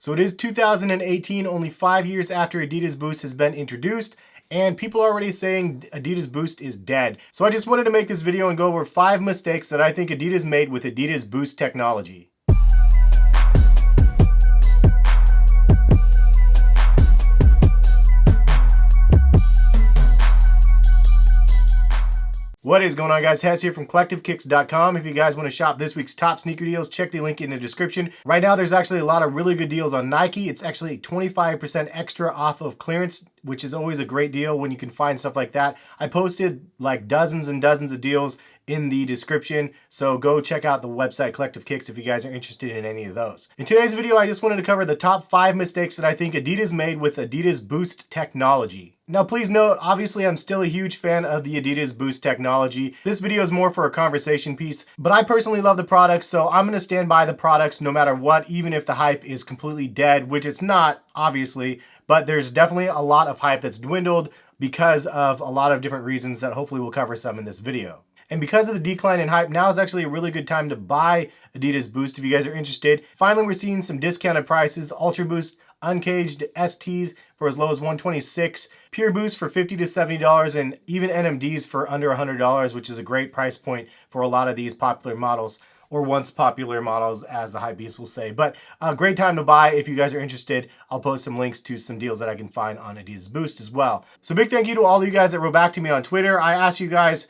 So it is 2018, only 5 years after Adidas Boost has been introduced, and people are already saying Adidas Boost is dead. So I just wanted to make this video and go over 5 mistakes that I think Adidas made with Adidas Boost technology. What is going on, guys? Hess here from CollectiveKicks.com. If you guys want to shop this week's top sneaker deals, check the link in the description. Right now, there's actually a lot of really good deals on Nike. It's actually 25% extra off of clearance, which is always a great deal when you can find stuff like that. I posted like dozens and dozens of deals in the description, so go check out the website Collective Kicks if you guys are interested in any of those. In today's video, I just wanted to cover the top 5 mistakes that I think Adidas made with Adidas Boost technology. Now please note, obviously I'm still a huge fan of the Adidas Boost technology. This video is more for a conversation piece, but I personally love the products, so I'm going to stand by the products no matter what, even if the hype is completely dead, which it's not, obviously, but there's definitely a lot of hype that's dwindled because of a lot of different reasons that hopefully we'll cover some in this video. And because of the decline in hype, now is actually a really good time to buy Adidas Boost if you guys are interested. Finally, we're seeing some discounted prices. Ultra Boost, Uncaged STs for as low as $126, Pure Boost for $50 to $70, and even NMDs for under $100, which is a great price point for a lot of these popular models, or once popular models, as the hypebeast will say. But a great time to buy if you guys are interested. I'll post some links to some deals that I can find on Adidas Boost as well. So big thank you to all of you guys that wrote back to me on Twitter. I asked you guys,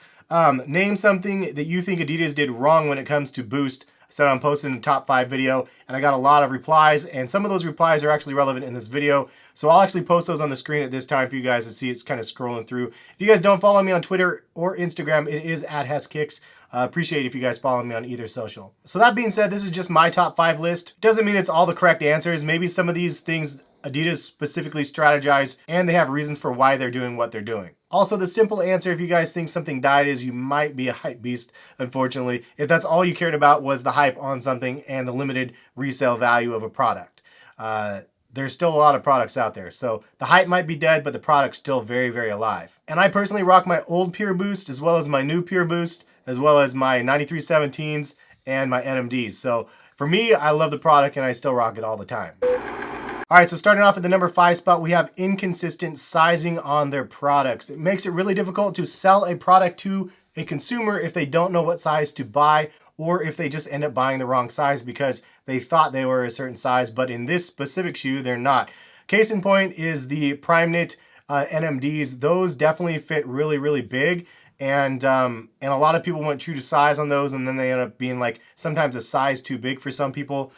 name something that you think Adidas did wrong when it comes to Boost. I said I'm posting the top 5 video, and I got a lot of replies, and some of those replies are actually relevant in this video. So I'll actually post those on the screen at this time for you guys to see. It's kind of scrolling through. If you guys don't follow me on Twitter or Instagram, it is @HessKicks. Appreciate it if you guys follow me on either social. So that being said, this is just my top 5 list. Doesn't mean it's all the correct answers. Maybe some of these things Adidas specifically strategize, and they have reasons for why they're doing what they're doing. Also, the simple answer, if you guys think something died, is you might be a hype beast, unfortunately, if that's all you cared about was the hype on something and the limited resale value of a product. There's still a lot of products out there, so the hype might be dead, but the product's still very, very alive. And I personally rock my old Pure Boost, as well as my new Pure Boost, as well as my 9317s and my NMDs. So for me, I love the product and I still rock it all the time. All right, so starting off at the number 5 spot, we have inconsistent sizing on their products. It makes it really difficult to sell a product to a consumer if they don't know what size to buy, or if they just end up buying the wrong size because they thought they were a certain size, but in this specific shoe, they're not. Case in point is the Prime Knit NMDs. Those definitely fit really, really big. And a lot of people went true to size on those, and then they end up being like sometimes a size too big for some people.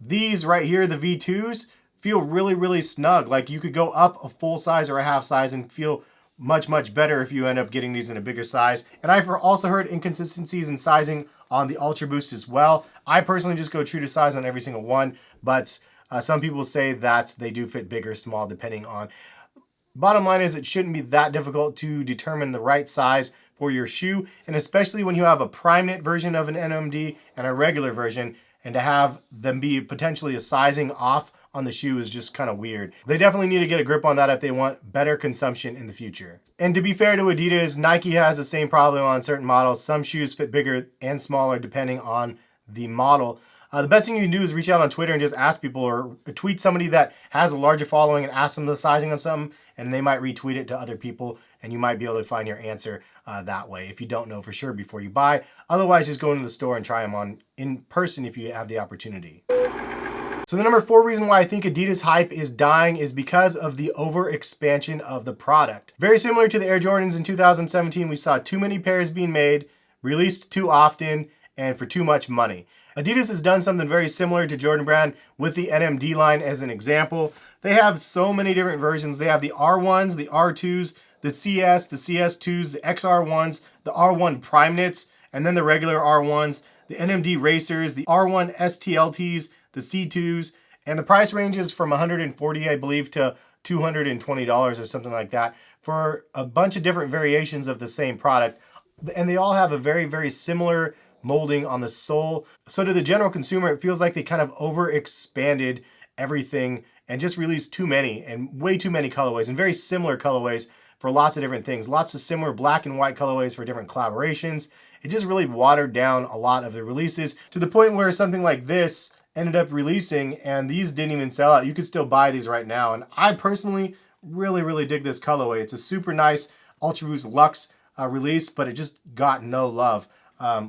These right here, the V2s, feel really, really snug. Like you could go up a full size or a half size and feel much, much better if you end up getting these in a bigger size. And I've also heard inconsistencies in sizing on the Ultra Boost as well. I personally just go true to size on every single one, but some people say that they do fit big or small depending on. Bottom line is it shouldn't be that difficult to determine the right size for your shoe, and especially when you have a Prime Knit version of an NMD and a regular version, and to have them be potentially a sizing off on the shoe is just kind of weird. They definitely need to get a grip on that if they want better consumption in the future. And to be fair to Adidas, Nike has the same problem on certain models. Some shoes fit bigger and smaller depending on the model. The best thing you can do is reach out on Twitter and just ask people, or tweet somebody that has a larger following and ask them the sizing on something, and they might retweet it to other people, and you might be able to find your answer that way if you don't know for sure before you buy. Otherwise, just go into the store and try them on in person if you have the opportunity. So the number 4 reason why I think Adidas hype is dying is because of the overexpansion of the product. Very similar to the Air Jordans in 2017, we saw too many pairs being made, released too often, and for too much money. Adidas has done something very similar to Jordan Brand with the NMD line as an example. They have so many different versions. They have the R1s, the R2s, the CS, the CS2s, the XR1s, the R1 Prime Knits, and then the regular R1s, the NMD Racers, the R1 STLTs, the C2s, and the price ranges from $140, I believe, to $220 or something like that for a bunch of different variations of the same product. And they all have a very, very similar molding on the sole. So to the general consumer, it feels like they kind of overexpanded everything and just released too many and way too many colorways and very similar colorways for lots of different things. Lots of similar black and white colorways for different collaborations. It just really watered down a lot of the releases to the point where something like this ended up releasing, and these didn't even sell out. You could still buy these right now, and I personally really dig this colorway. It's a super nice Ultra Boost Luxe release, but it just got no love,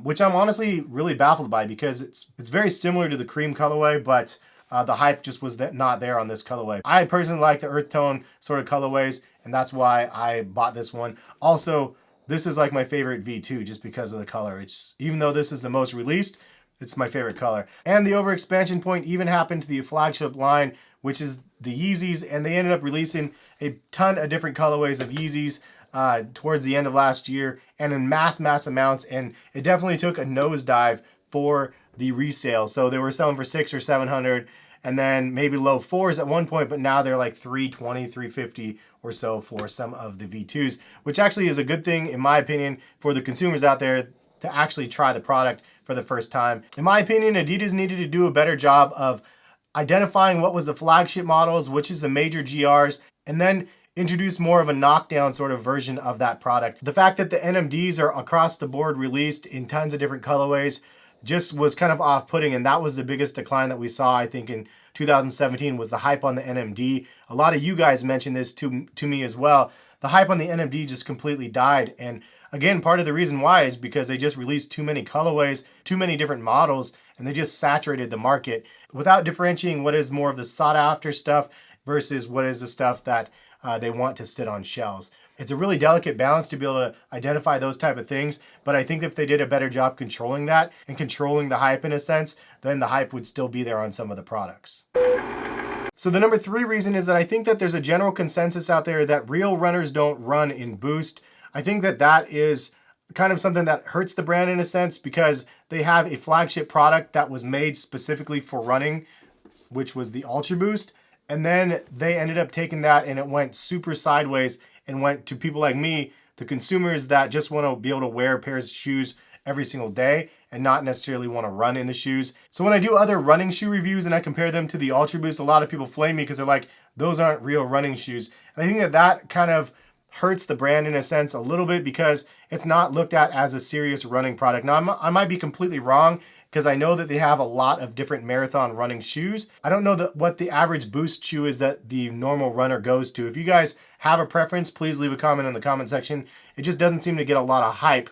which I'm honestly really baffled by, because it's very similar to the cream colorway, but the hype just was not there on this colorway. I personally like the earth tone sort of colorways, and that's why I bought this one. Also, this is like my favorite V2 just because of the color. It's, even though this is the most released, it's my favorite color. And the overexpansion point even happened to the flagship line, which is the Yeezys, and they ended up releasing a ton of different colorways of Yeezys towards the end of last year, and in mass amounts, and it definitely took a nosedive for the resale. So they were selling for $600 or $700, and then maybe low fours at one point, but now they're like $320, $350 or so for some of the V2s, which actually is a good thing, in my opinion, for the consumers out there to actually try the product for the first time. In my opinion, Adidas needed to do a better job of identifying what was the flagship models, which is the major GRs, and then introduce more of a knockdown sort of version of that product. The fact that the NMDs are across the board released in tons of different colorways just was kind of off-putting, and that was the biggest decline that we saw, I think, in 2017, was the hype on the NMD. A lot of you guys mentioned this to me as well. The hype on the NMD just completely died, and again, part of the reason why is because they just released too many colorways, too many different models, and they just saturated the market without differentiating what is more of the sought-after stuff versus what is the stuff that they want to sit on shelves. It's a really delicate balance to be able to identify those type of things, but I think if they did a better job controlling that and controlling the hype in a sense, then the hype would still be there on some of the products. So the number 3 reason is that I think that there's a general consensus out there that real runners don't run in Boost. I think that that is kind of something that hurts the brand in a sense, because they have a flagship product that was made specifically for running, which was the Ultra Boost. And then they ended up taking that and it went super sideways and went to people like me, the consumers that just want to be able to wear pairs of shoes every single day and not necessarily want to run in the shoes. So when I do other running shoe reviews and I compare them to the Ultra Boost, a lot of people flame me because they're like, those aren't real running shoes. And I think that that kind of hurts the brand in a sense a little bit, because it's not looked at as a serious running product. Now, I might be completely wrong, because I know that they have a lot of different marathon running shoes. I don't know what the average Boost shoe is that the normal runner goes to. If you guys have a preference, please leave a comment in the comment section. It just doesn't seem to get a lot of hype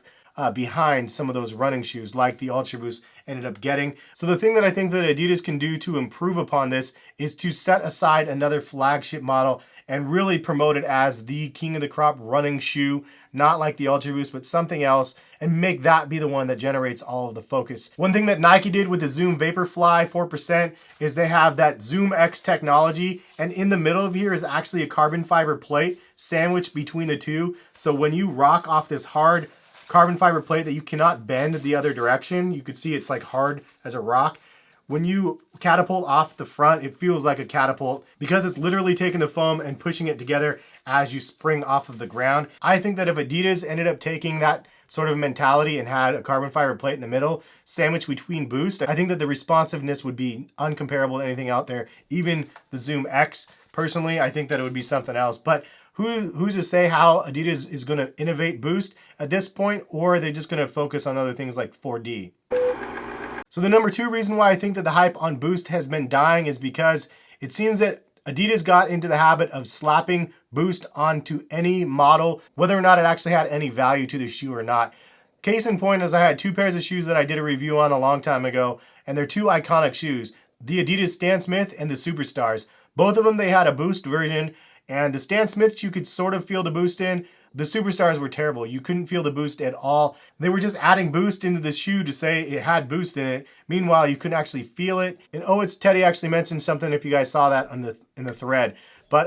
behind some of those running shoes like the Ultra Boost ended up getting. So the thing that I think that Adidas can do to improve upon this is to set aside another flagship model and really promote it as the king of the crop running shoe, not like the Ultra Boost, but something else, and make that be the one that generates all of the focus. One thing that Nike did with the Zoom Vaporfly 4% is they have that Zoom X technology, and in the middle of here is actually a carbon fiber plate sandwiched between the two. So when you rock off this hard carbon fiber plate that you cannot bend the other direction, you could see it's like hard as a rock. When you catapult off the front, it feels like a catapult because it's literally taking the foam and pushing it together as you spring off of the ground. I think that if Adidas ended up taking that sort of mentality and had a carbon fiber plate in the middle, sandwiched between Boost, I think that the responsiveness would be uncomparable to anything out there. Even the Zoom X, personally, I think that it would be something else. But who's to say how Adidas is going to innovate Boost at this point, or are they just going to focus on other things like 4D? So the number 2 reason why I think that the hype on Boost has been dying is because it seems that Adidas got into the habit of slapping Boost onto any model, whether or not it actually had any value to the shoe or not. Case in point is I had 2 pairs of shoes that I did a review on a long time ago, and they're 2 iconic shoes, the Adidas Stan Smith and the Superstars. Both of them, they had a Boost version, and the Stan Smiths you could sort of feel the Boost in. The Superstars were terrible. You couldn't feel the Boost at all. They were just adding Boost into the shoe to say it had Boost in it. Meanwhile, you couldn't actually feel it. And it's Teddy actually mentioned something, if you guys saw that in the thread. But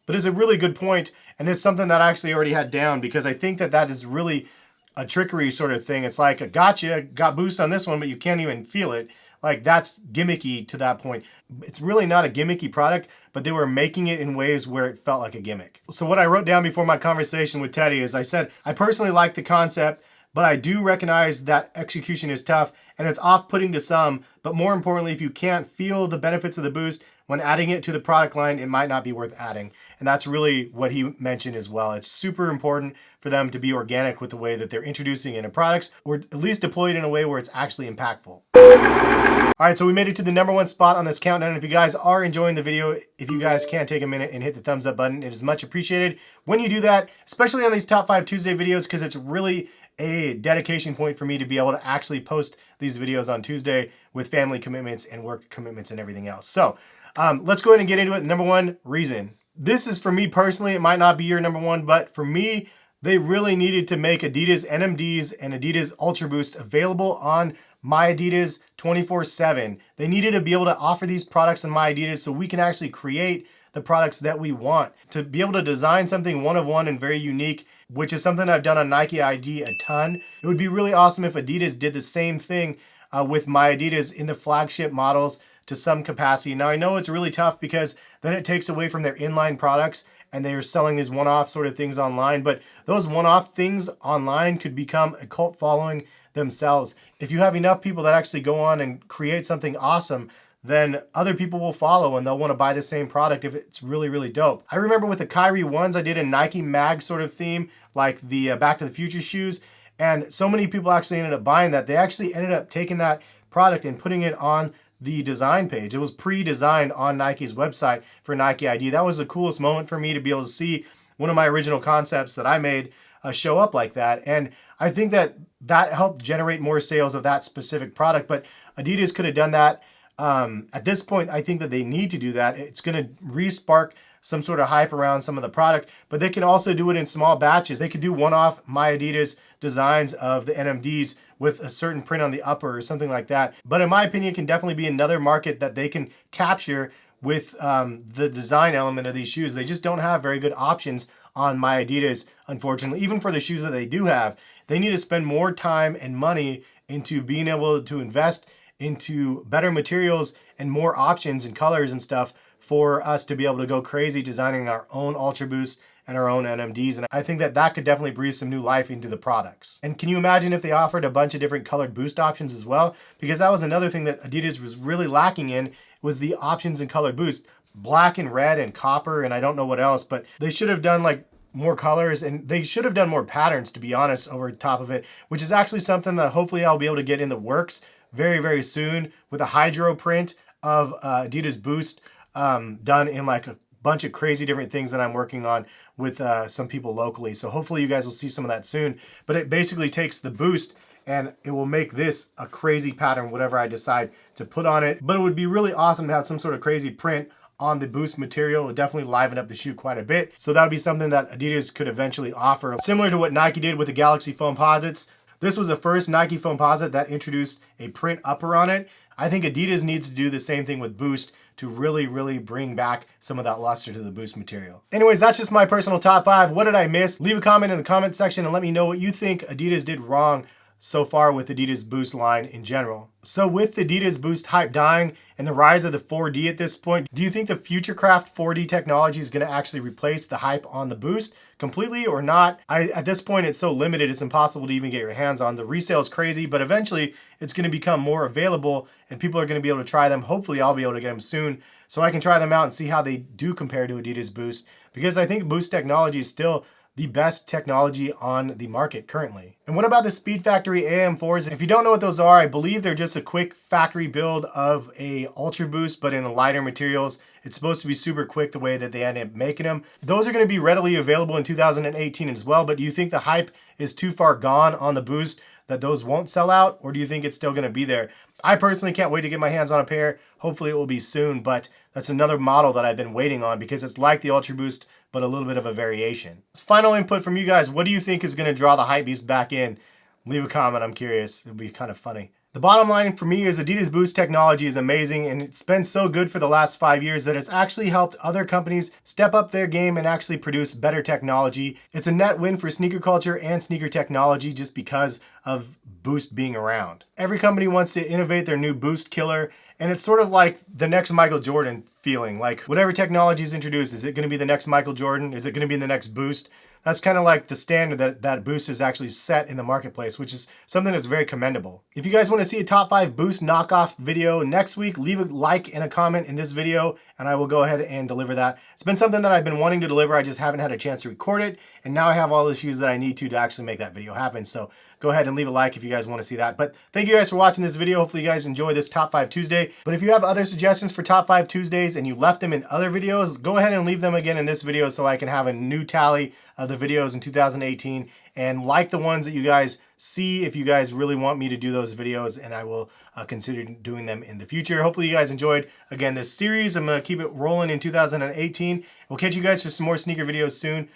it's a really good point, and it's something that I actually already had down, because I think that that is really a trickery sort of thing. It's like, gotcha, got Boost on this one, but you can't even feel it. Like, that's gimmicky to that point. It's really not a gimmicky product, but they were making it in ways where it felt like a gimmick. So what I wrote down before my conversation with Teddy is I said, I personally like the concept, but I do recognize that execution is tough and it's off-putting to some, but more importantly, if you can't feel the benefits of the Boost when adding it to the product line, it might not be worth adding. And that's really what he mentioned as well. It's super important for them to be organic with the way that they're introducing it into products, or at least deploy it in a way where it's actually impactful. All right, so we made it to the #1 spot on this countdown. If you guys are enjoying the video, if you guys can take a minute and hit the thumbs up button, it is much appreciated when you do that, especially on these Top 5 Tuesday videos, because it's really a dedication point for me to be able to actually post these videos on Tuesday with family commitments and work commitments and everything else. So let's go ahead and get into it. #1 reason. This is for me personally, it might not be your #1, but for me, they really needed to make Adidas NMDs and Adidas Ultra Boost available on My Adidas 24/7. They needed to be able to offer these products on My Adidas so we can actually create the products that we want. To be able to design something one of one and very unique, which is something I've done on Nike ID a ton. It would be really awesome if Adidas did the same thing with My Adidas in the flagship models to some capacity. Now I know it's really tough because then it takes away from their inline products and they're selling these one-off sort of things online, but those one-off things online could become a cult following themselves. If you have enough people that actually go on and create something awesome, then other people will follow and they'll want to buy the same product if it's really, really dope. I remember with the Kyrie ones, I did a Nike mag sort of theme, like the Back to the Future shoes, and so many people actually ended up buying that. They actually ended up taking that product and putting it on the design page. It was pre-designed on Nike's website for Nike ID. That was the coolest moment for me to be able to see one of my original concepts that I made show up like that. And I think that that helped generate more sales of that specific product, but Adidas could have done that. At this point, I think that they need to do that. It's going to re-spark some sort of hype around some of the product, but they can also do it in small batches. They could do one-off My Adidas designs of the NMDs with a certain print on the upper or something like that. But in my opinion, it can definitely be another market that they can capture with the design element of these shoes. They just don't have very good options on My Adidas, unfortunately. Even for the shoes that they do have, they need to spend more time and money into being able to invest into better materials and more options and colors and stuff for us to be able to go crazy designing our own Ultra Boost and our own NMDs. And I think that that could definitely breathe some new life into the products. And can you imagine if they offered a bunch of different colored boost options as well? Because that was another thing that Adidas was really lacking in, was the options in colored boost. Black and red and copper and I don't know what else, but they should have done like more colors and they should have done more patterns, to be honest, over top of it, which is actually something that hopefully I'll be able to get in the works very, very soon with a hydro print of Adidas Boost done in like a bunch of crazy different things that I'm working on with some people locally. So hopefully you guys will see some of that soon. But it basically takes the Boost and it will make this a crazy pattern, whatever I decide to put on it. But it would be really awesome to have some sort of crazy print on the Boost material. It would definitely liven up the shoe quite a bit. So that would be something that Adidas could eventually offer. Similar to what Nike did with the Galaxy Foamposites. This was the first Nike Foamposite that introduced a print upper on it. I think Adidas needs to do the same thing with Boost to really, really bring back some of that luster to the Boost material. Anyways, that's just my personal top 5. What did I miss? Leave a comment in the comment section and let me know what you think Adidas did wrong so far with Adidas Boost line in general. So with the Adidas Boost hype dying and the rise of the 4D at this point, do you think the Futurecraft 4D technology is going to actually replace the hype on the Boost completely or not? At this point, it's so limited, it's impossible to even get your hands on. The resale is crazy, but eventually it's going to become more available and people are going to be able to try them. Hopefully I'll be able to get them soon so I can try them out and see how they do compare to Adidas Boost, because I think Boost technology is still the best technology on the market currently. And what about the Speed Factory AM4s? If you don't know what those are, I believe they're just a quick factory build of a Ultra Boost, but in lighter materials. It's supposed to be super quick the way that they ended up making them. Those are going to be readily available in 2018 as well, but do you think the hype is too far gone on the Boost that those won't sell out, or do you think it's still going to be there? I personally can't wait to get my hands on a pair. Hopefully it will be soon, but that's another model that I've been waiting on because it's like the Ultra Boost, but a little bit of a variation. Final input from you guys. What do you think is going to draw the hypebeast back in? Leave a comment. I'm curious. It'll be kind of funny. The bottom line for me is Adidas Boost technology is amazing, and it's been so good for the last 5 years that it's actually helped other companies step up their game and actually produce better technology. It's a net win for sneaker culture and sneaker technology just because of Boost being around. Every company wants to innovate their new Boost killer, and it's sort of like the next Michael Jordan feeling. Like whatever technology is introduced, is it going to be the next Michael Jordan? Is it going to be the next Boost? That's kind of like the standard that Boost has actually set in the marketplace, which is something that's very commendable. If you guys want to see a top 5 Boost knockoff video next week, leave a like and a comment in this video, and I will go ahead and deliver that. It's been something that I've been wanting to deliver. I just haven't had a chance to record it, and now I have all the shoes that I need to actually make that video happen. So go ahead and leave a like if you guys want to see that. But thank you guys for watching this video. Hopefully you guys enjoy this Top 5 Tuesday. But if you have other suggestions for Top 5 Tuesdays and you left them in other videos, go ahead and leave them again in this video so I can have a new tally of the videos in 2018, and like the ones that you guys see if you guys really want me to do those videos, and I will consider doing them in the future. Hopefully you guys enjoyed, again, this series. I'm going to keep it rolling in 2018. We'll catch you guys for some more sneaker videos soon.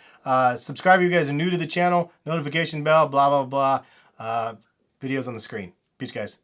Subscribe if you guys are new to the channel, notification bell, blah, blah, blah. Videos on the screen. Peace, guys.